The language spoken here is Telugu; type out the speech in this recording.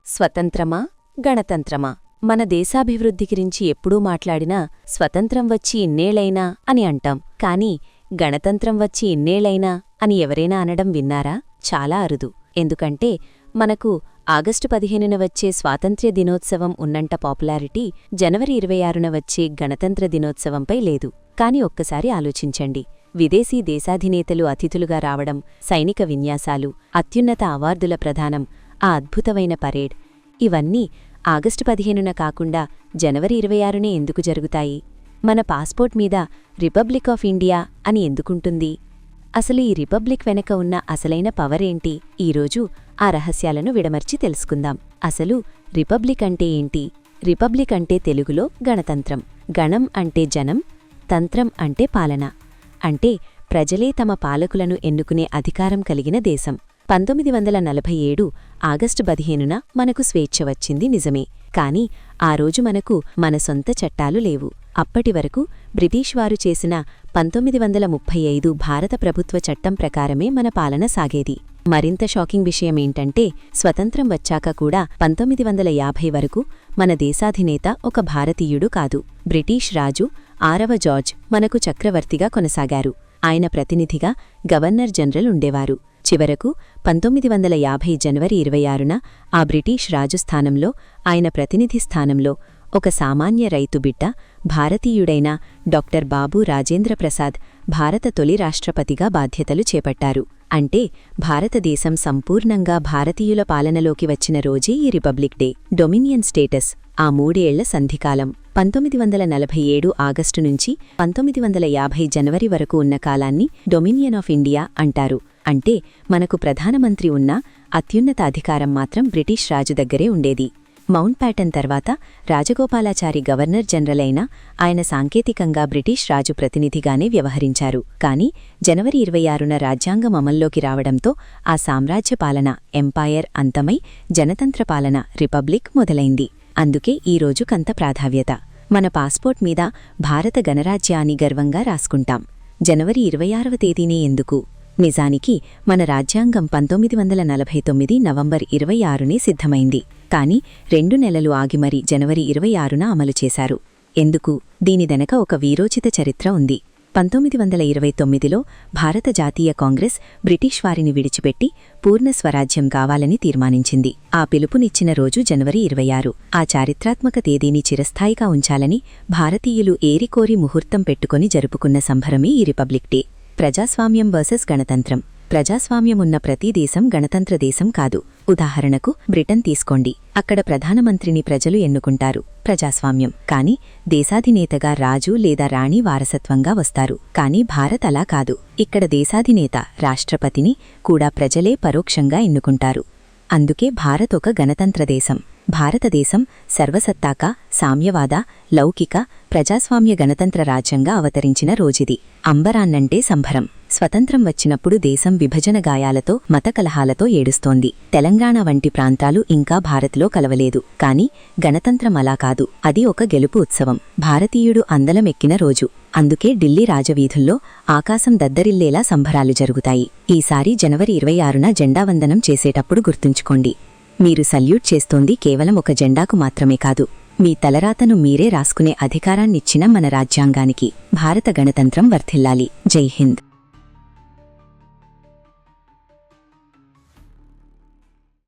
స్వతంత్రమా గణతంత్రమా? మన దేశాభివృద్ధి గురించి ఎప్పుడూ మాట్లాడినా స్వతంత్రం వచ్చి ఇన్నేళ్లైనా అని అంటాం. కాని గణతంత్రం వచ్చి ఇన్నేళ్లైనా అని ఎవరైనా అనడం విన్నారా? చాలా అరుదు. ఎందుకంటే మనకు ఆగస్టు 15న వచ్చే స్వాతంత్ర్య దినోత్సవం ఉన్నంత పాపులారిటీ జనవరి 26న వచ్చే గణతంత్ర దినోత్సవంపై లేదు. కాని ఒక్కసారి ఆలోచించండి. విదేశీ దేశాధినేతలు అతిథులుగా రావడం, సైనిక విన్యాసాలు, అత్యున్నత అవార్డుల ప్రదానం, ఆ అద్భుతమైన పరేడ్, ఇవన్నీ ఆగస్టు 15న కాకుండా జనవరి 26నే ఎందుకు జరుగుతాయి? మన పాస్పోర్ట్ మీద రిపబ్లిక్ ఆఫ్ ఇండియా అని ఎందుకుంటుంది? అసలు ఈ రిపబ్లిక్ వెనక ఉన్న అసలైన పవరేంటి? ఈరోజు ఆ రహస్యాలను విడమర్చి తెలుసుకుందాం. అసలు రిపబ్లిక్ అంటే ఏంటి? రిపబ్లిక్ అంటే తెలుగులో గణతంత్రం. గణం అంటే జనం, తంత్రం అంటే పాలన. అంటే ప్రజలే తమ పాలకులను ఎన్నుకునే అధికారం కలిగిన దేశం. 1947 ఆగస్టు 15న మనకు స్వేచ్ఛ వచ్చింది నిజమే. కాని ఆ రోజు మనకు మన సొంత చట్టాలు లేవు. అప్పటివరకు బ్రిటిష్ వారు చేసిన 1935 భారత ప్రభుత్వ చట్టం ప్రకారమే మన పాలన సాగేది. మరింత షాకింగ్ విషయమేంటంటే స్వతంత్రం వచ్చాక కూడా 1950 వరకు మన దేశాధినేత ఒక భారతీయుడు కాదు. బ్రిటిష్ రాజు 6వ జార్జ్ మనకు చక్రవర్తిగా కొనసాగారు. ఆయన ప్రతినిధిగా గవర్నర్ జనరల్ ఉండేవారు. చివరకు 1950 జనవరి 26న ఆ బ్రిటిష్ రాజు స్థానంలో, ఆయన ప్రతినిధి స్థానంలో ఒక సామాన్య రైతు బిడ్డ, భారతీయుడైన డాక్టర్ బాబూ రాజేంద్ర ప్రసాద్ భారత తొలి రాష్ట్రపతిగా బాధ్యతలు చేపట్టారు. అంటే భారతదేశం సంపూర్ణంగా భారతీయుల పాలనలోకి వచ్చిన రోజే ఈ రిపబ్లిక్ డే. డొమినియన్ స్టేటస్ ఆ 3 ఏళ్ల సంధికాలం 1947 ఆగస్టు నుంచి 1950 జనవరి వరకు ఉన్న కాలాన్ని డొమినియన్ ఆఫ్ ఇండియా అంటారు. అంటే మనకు ప్రధానమంత్రి ఉన్నా అత్యున్నత అధికారం మాత్రం బ్రిటిష్ రాజు దగ్గరే ఉండేది. మౌంట్ ప్యాటన్ తర్వాత రాజగోపాలాచారి గవర్నర్ జనరల్ అయినా ఆయన సాంకేతికంగా బ్రిటిష్ రాజు ప్రతినిధిగానే వ్యవహరించారు. కాని జనవరి 26న రాజ్యాంగం అమల్లోకి రావడంతో ఆ సామ్రాజ్య పాలన, ఎంపైర్ అంతమై జనతంత్ర పాలన, రిపబ్లిక్ మొదలైంది. అందుకే ఈరోజు కంత ప్రాధాన్యత. మన పాస్పోర్ట్ మీద భారత గణరాజ్య అని గర్వంగా రాసుకుంటాం. జనవరి 26వ తేదీనే ఎందుకు? నిజానికి మన రాజ్యాంగం 1949 నవంబర్ 26నే సిద్ధమైంది. కాని 2 నెలలు ఆగి మరీ జనవరి 26న అమలు చేశారు. ఎందుకు? దీనిదెనక ఒక వీరోచిత చరిత్ర ఉంది. 1929లో భారత జాతీయ కాంగ్రెస్ బ్రిటిష్ వారిని విడిచిపెట్టి పూర్ణ స్వరాజ్యం కావాలని తీర్మానించింది. ఆ పిలుపునిచ్చిన రోజు జనవరి 26. ఆ చారిత్రాత్మక తేదీని చిరస్థాయిగా ఉంచాలని భారతీయులు ఏరికోరి ముహూర్తం పెట్టుకుని జరుపుకున్న సంబరమే ఈ రిపబ్లిక్ డే. ప్రజాస్వామ్యం వర్సెస్ గణతంత్రం. ప్రజాస్వామ్యమున్న ప్రతి దేశం గణతంత్ర దేశం కాదు. ఉదాహరణకు బ్రిటన్ తీసుకోండి. అక్కడ ప్రధానమంత్రిని ప్రజలు ఎన్నుకుంటారు, ప్రజాస్వామ్యం. కాని దేశాధినేతగా రాజు లేదా రాణి వారసత్వంగా వస్తారు. కాని భారత్ అలా కాదు. ఇక్కడ దేశాధినేత, రాష్ట్రపతిని కూడా ప్రజలే పరోక్షంగా ఎన్నుకుంటారు. అందుకే భారత్ ఒక గణతంత్ర దేశం. భారతదేశం సర్వసత్తాక, సామ్యవాద, లౌకిక, ప్రజాస్వామ్య గణతంత్ర రాజ్యంగా అవతరించిన రోజుది. అంబరాన్నంటే సంభరం. స్వతంత్రం వచ్చినప్పుడు దేశం విభజన గాయాలతో, మత కలహాలతో ఏడుస్తోంది. తెలంగాణ వంటి ప్రాంతాలు ఇంకా భారత్లో కలవలేదు. కాని గణతంత్రం అలా కాదు. అది ఒక గెలుపు ఉత్సవం. భారతీయుడు అందలమెక్కిన రోజు. అందుకే ఢిల్లీ రాజవీధుల్లో ఆకాశం దద్దరిల్లేలా సంబరాలు జరుగుతాయి. ఈసారి జనవరి 26న జెండావందనం చేసేటప్పుడు గుర్తుంచుకోండి. మీరు సల్యూట్ చేస్తోంది కేవలం ఒక జెండాకు మాత్రమే కాదు, మీ తలరాతను మీరే రాసుకునే అధికారాన్నిచ్చిన మన రాజ్యాంగానికి. భారత గణతంత్రం వర్ధిల్లాలి. జై హింద్.